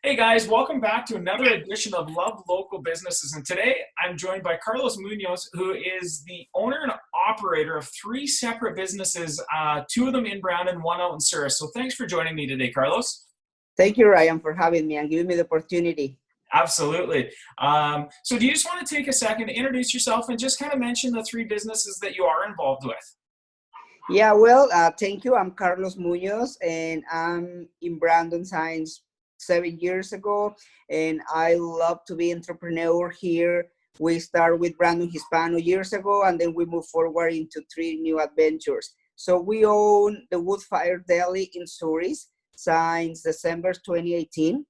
Hey guys, welcome back to another edition of Love Local Businesses. And today I'm joined by Carlos Munoz, who is the owner and operator of three separate businesses, two of them in Brandon, one out in Souris. So thanks for joining me today, Carlos. Thank you, Ryan, for having me and giving me the opportunity. Absolutely. So do you just want to take a second to introduce yourself and just kind of mention the three businesses that you are involved with? Yeah, well, thank you. I'm Carlos Munoz, and I'm in Brandon since 7 years ago, and I love to be entrepreneur here. We start with Brandon Hispano years ago, and then we move forward into three new adventures. So we own the Woodfire Deli in Souris since December 2018,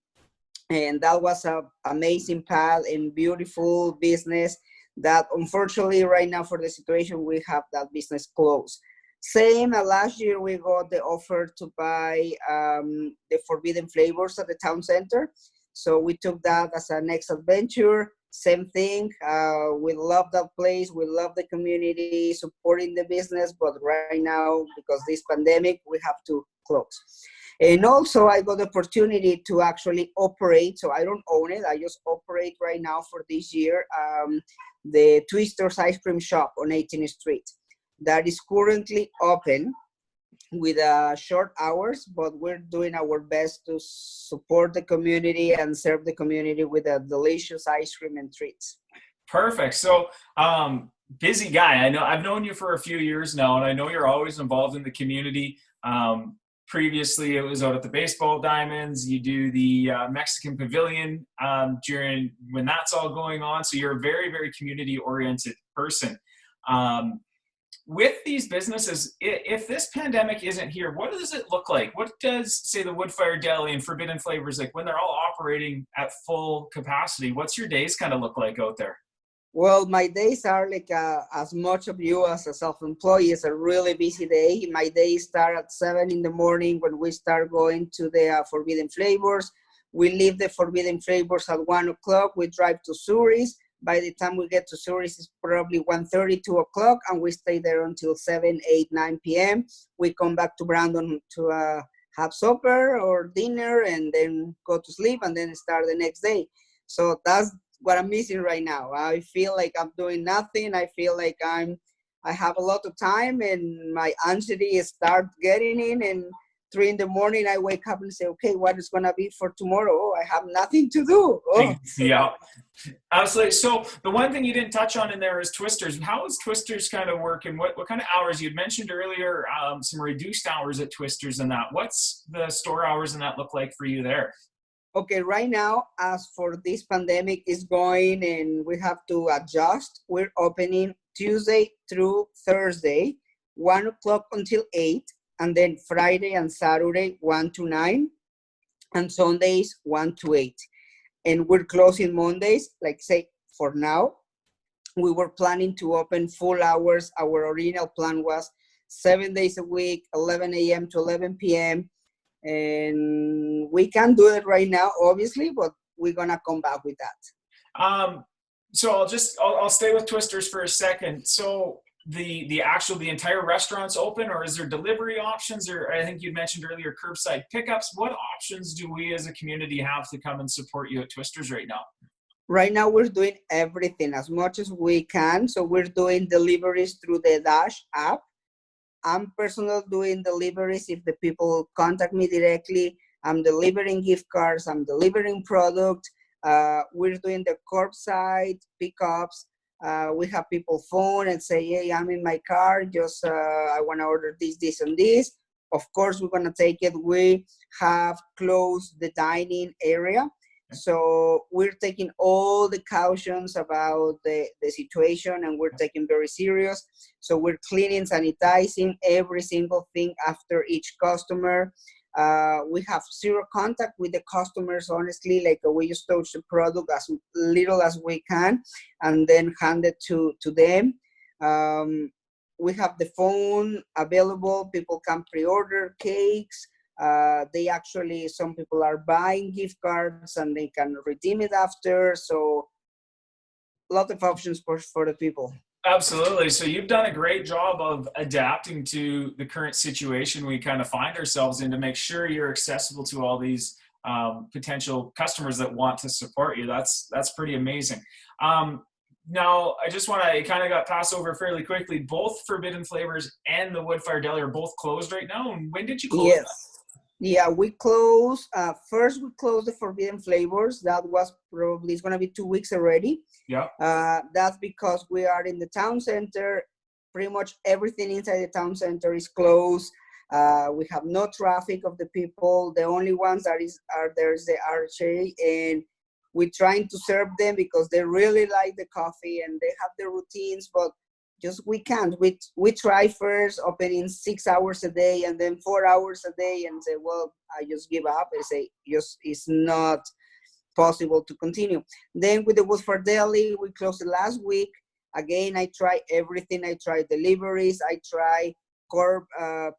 and that was an amazing path and beautiful business that unfortunately right now for the situation we have that business closed. Same last year we got the offer to buy the Forbidden Flavours at the town center. So we took that as our next adventure. Same thing. We love that place. We love the community, supporting the business. But right now, because this pandemic, we have to close. And also I got the opportunity to actually operate. So I don't own it. I just operate right now for this year, the Twister's ice cream shop on 18th Street. That is currently open with short hours, but we're doing our best to support the community and serve the community with a delicious ice cream and treats. Perfect. So, busy guy. I know I've known you for a few years now, and I know you're always involved in the community. Previously, it was out at the Baseball Diamonds. You do the Mexican Pavilion during when that's all going on. So you're a very, very community-oriented person. With these businesses, if this pandemic isn't here, what does it look like? What does, say, the Woodfire Deli and Forbidden Flavours, like when they're all operating at full capacity, what's your days kind of look like out there? Well, my days are like as much of you as a self-employed. It's a really busy day. My days start at 7 in the morning when we start going to the Forbidden Flavours. We leave the Forbidden Flavours at 1 o'clock. We drive to Souris. By the time we get to Souris, it's probably 1:30, 2 o'clock, and we stay there until 7, 8, 9 p.m. We come back to Brandon to have supper or dinner and then go to sleep and then start the next day. So that's what I'm missing right now. I feel like I'm doing nothing. I feel like I have a lot of time and my anxiety start getting in, and 3 in the morning I wake up and say, okay, what is gonna be for tomorrow? Oh, I have nothing to do. Oh. Yeah, absolutely. So the one thing you didn't touch on in there is Twisters. How is Twisters kind of work, and what kind of hours? You'd mentioned earlier some reduced hours at Twisters and that. What's the store hours and that look like for you there? Okay, right now, as for this pandemic is going and we have to adjust, we're opening Tuesday through Thursday, 1 o'clock until 8, and then Friday and Saturday, 1 to 9, and Sundays, 1 to 8. And we're closing Mondays, like say, for now. We were planning to open full hours. Our original plan was 7 days a week, 11 a.m. to 11 p.m., and we can't do it right now, obviously, but we're gonna come back with that. So I'll stay with Twisters for a second. So the entire restaurant's open, or is there delivery options, or I think you mentioned earlier curbside pickups? What options do we as a community have to come and support you at Twisters right now? Right now we're doing everything as much as we can. So we're doing deliveries through the Dash app. I'm personally doing deliveries. If the people contact me directly, I'm delivering gift cards, I'm delivering product. We're doing the curbside pickups. We have people phone and say, hey, I'm in my car, just I want to order this, and this. Of course, we're going to take it. We have closed the dining area. So we're taking all the cautions about the situation, and we're taking very serious. So we're cleaning, sanitizing every single thing after each customer. We have zero contact with the customers, honestly. Like we just touch the product as little as we can and then hand it to them. We have the phone available. People can pre-order cakes. Some people are buying gift cards and they can redeem it after. So a lot of options for the people. Absolutely. So you've done a great job of adapting to the current situation we kind of find ourselves in to make sure you're accessible to all these potential customers that want to support you. That's pretty amazing. Now, I just want to, it kind of got passed over fairly quickly. Both Forbidden Flavors and the Woodfire Deli are both closed right now. And when did you close them? Yeah, we closed, first we closed the Forbidden Flavors. That was probably, it's going to be 2 weeks already. Yeah. That's because we are in the town center. Pretty much everything inside the town center is closed. We have no traffic of the people. The only ones that are there's the archery, and we're trying to serve them because they really like the coffee and they have the routines, but just we can't. We try first opening 6 hours a day and then 4 hours a day and say, well, I just give up. I say, just it's not possible to continue. Then with the Woodfire Deli, we closed it last week. Again, I try everything. I try deliveries. I try curb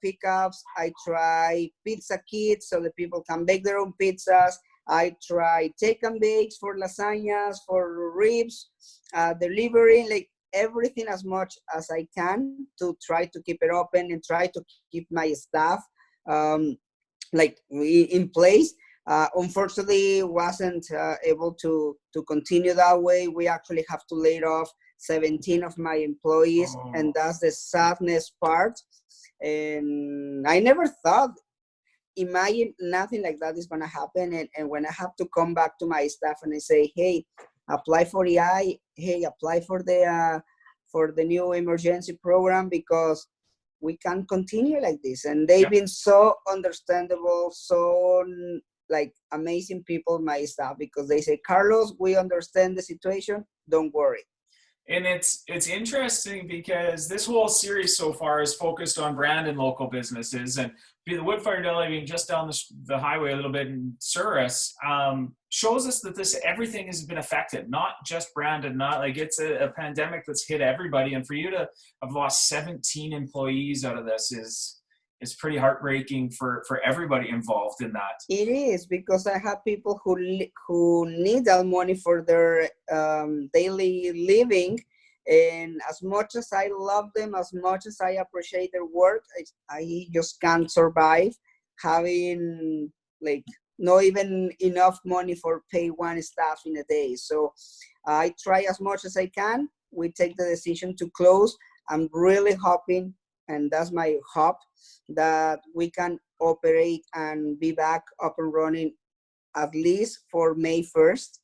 pickups. I try pizza kits so that people can bake their own pizzas. I try take and bakes for lasagnas, for ribs, delivery, like everything as much as I can to try to keep it open and try to keep my staff like in place. Unfortunately, wasn't able to continue that way. We actually have to lay off 17 of my employees, and that's the sadness part. And I never thought, imagine nothing like that is going to happen. And when I have to come back to my staff and I say, hey, apply for EI, hey, apply for the new emergency program, because we can't continue like this. And they've been so understandable, so like amazing people, my staff, because they say, Carlos, we understand the situation, don't worry. And it's interesting because this whole series so far is focused on brand and local businesses, and the Woodfire Deli being just down the highway a little bit in Souris shows us that everything has been affected, not just branded, not like it's a pandemic that's hit everybody. And for you to have lost 17 employees out of this is pretty heartbreaking for everybody involved in that. It is, because I have people who need that money for their daily living. And as much as I love them, as much as I appreciate their work, I just can't survive having like not even enough money for pay one staff in a day. So I try as much as I can. We take the decision to close. I'm really hoping, and that's my hope, that we can operate and be back up and running at least for May 1st.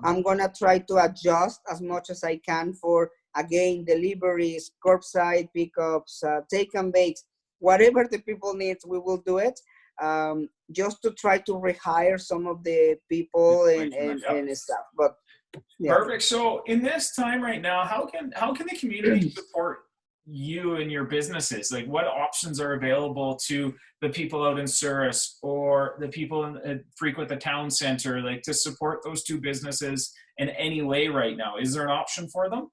I'm going to try to adjust as much as I can for, again, deliveries, curbside pickups, take and bakes, whatever the people need, we will do it. Just to try to rehire some of the people and stuff. But Perfect. So in this time right now, how can the community support you and your businesses? Like, what options are available to the people out in Souris or the people that frequent the town center, like to support those two businesses in any way right now? Is there an option for them?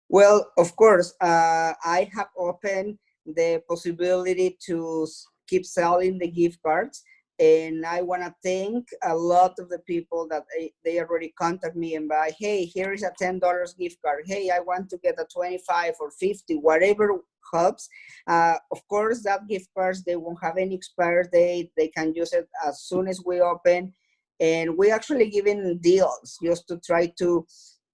Well, of course, I have opened the possibility to keep selling the gift cards. And I want to thank a lot of the people that they already contact me and buy, hey, here is a $10 gift card. Hey, I want to get a 25 or 50, whatever helps. Of course, that gift cards, they won't have any expiry date. They can use it as soon as we open. And we actually giving deals just to try to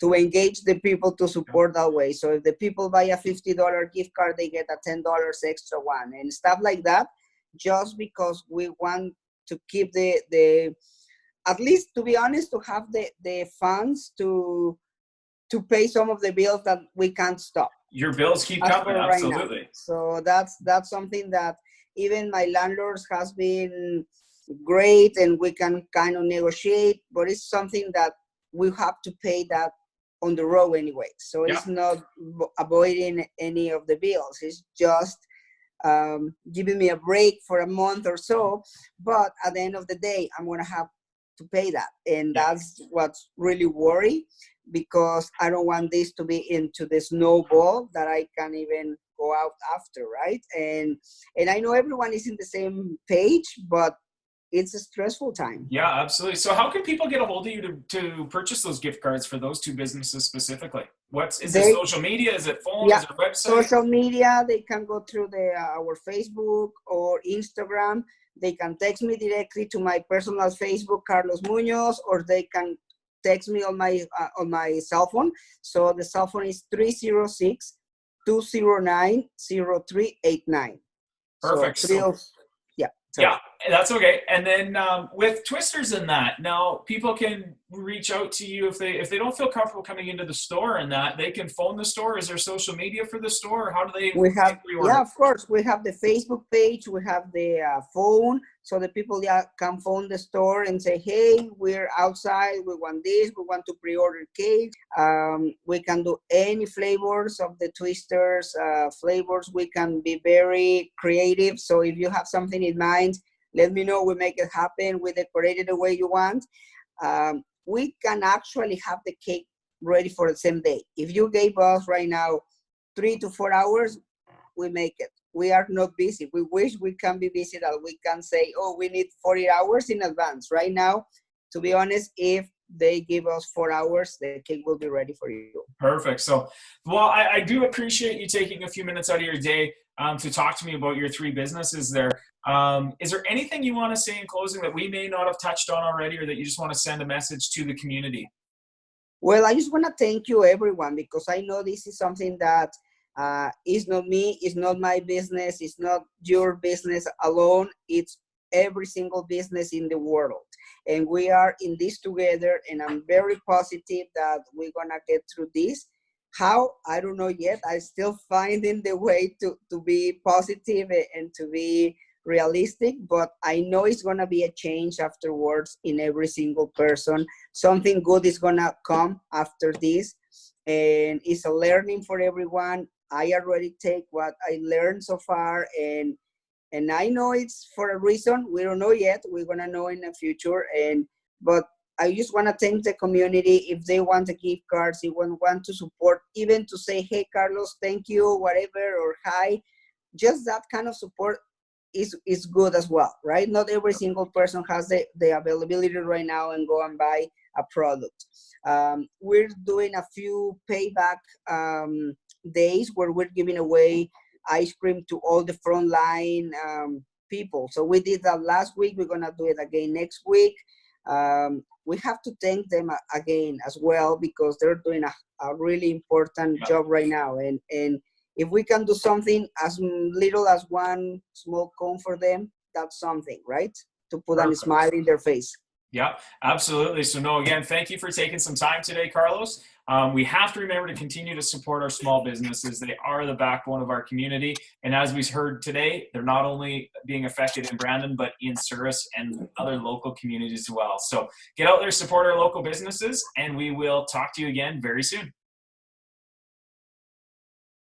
engage the people to support that way. So if the people buy a $50 gift card, they get a $10 extra one and stuff like that, just because we want to keep the at least, to be honest, to have the funds to pay some of the bills that we can't stop. Your bills keep coming, absolutely. Right, so that's something that even my landlords has been great, and we can kind of negotiate, but it's something that we have to pay that on the road anyway. So it's not avoiding any of the bills. It's just giving me a break for a month or so. But at the end of the day, I'm going to have to pay that. And that's what's really worry, because I don't want this to be into the snowball that I can't even go out after, right? And I know everyone is in the same page, but it's a stressful time. Yeah, absolutely. So how can people get a hold of you to purchase those gift cards for those two businesses specifically? Is it social media? Is it phone? Is it website? Social media. They can go through our Facebook or Instagram. they can text me directly to my personal Facebook, Carlos Munoz, or they can text me on my cell phone. So the cell phone is 306-209-0389. Perfect. So yeah. Sorry. Yeah, that's okay. And then with Twisters and that, now people can reach out to you if they don't feel comfortable coming into the store, and that they can phone the store. Is there social media for the store? Or how do they? We have, pre-order? yeah, of course. We have the Facebook page. We have the phone, so the people can phone the store and say, "Hey, we're outside. We want this. We want to pre-order cake." We can do any flavors of the Twisters flavors. We can be very creative. So if you have something in mind, let me know. We make it happen. We decorate it the way you want. We can actually have the cake ready for the same day. If you gave us right now 3 to 4 hours, we make it. We are not busy. We wish we can be busy that we can say, oh, we need 40 hours in advance. Right now, to be honest, if they give us 4 hours, the cake will be ready for you. Perfect. So, well, I do appreciate you taking a few minutes out of your day to talk to me about your 3 businesses there. Is there anything you want to say in closing that we may not have touched on already, or that you just want to send a message to the community? Well, I just want to thank you, everyone, because I know this is something that is not me, it's not my business, it's not your business alone, it's every single business in the world. And we are in this together, and I'm very positive that we're going to get through this. How? I don't know yet. I'm still finding the way to be positive and to be realistic, but I know it's going to be a change afterwards in every single person. Something good is going to come after this, and it's a learning for everyone. I already take what I learned so far, and I know it's for a reason. We don't know yet. We're going to know in the future. But I just want to thank the community. If they want to give cards, if they want to support, even to say, hey, Carlos, thank you, whatever, or hi, just that kind of support is good as well, right? Not every single person has the availability right now and go and buy a product. We're doing a few payback days where we're giving away ice cream to all the frontline people. So we did that last week. We're gonna do it again next week. We have to thank them again as well, because they're doing a really important job right now. And if we can do something as little as one small cone for them, that's something, right? To put a smile in their face. Yeah, absolutely. So no, again, thank you for taking some time today, Carlos. We have to remember to continue to support our small businesses. They are the backbone of our community. And as we heard today, they're not only being affected in Brandon, but in Souris and other local communities as well. So get out there, support our local businesses, and we will talk to you again very soon.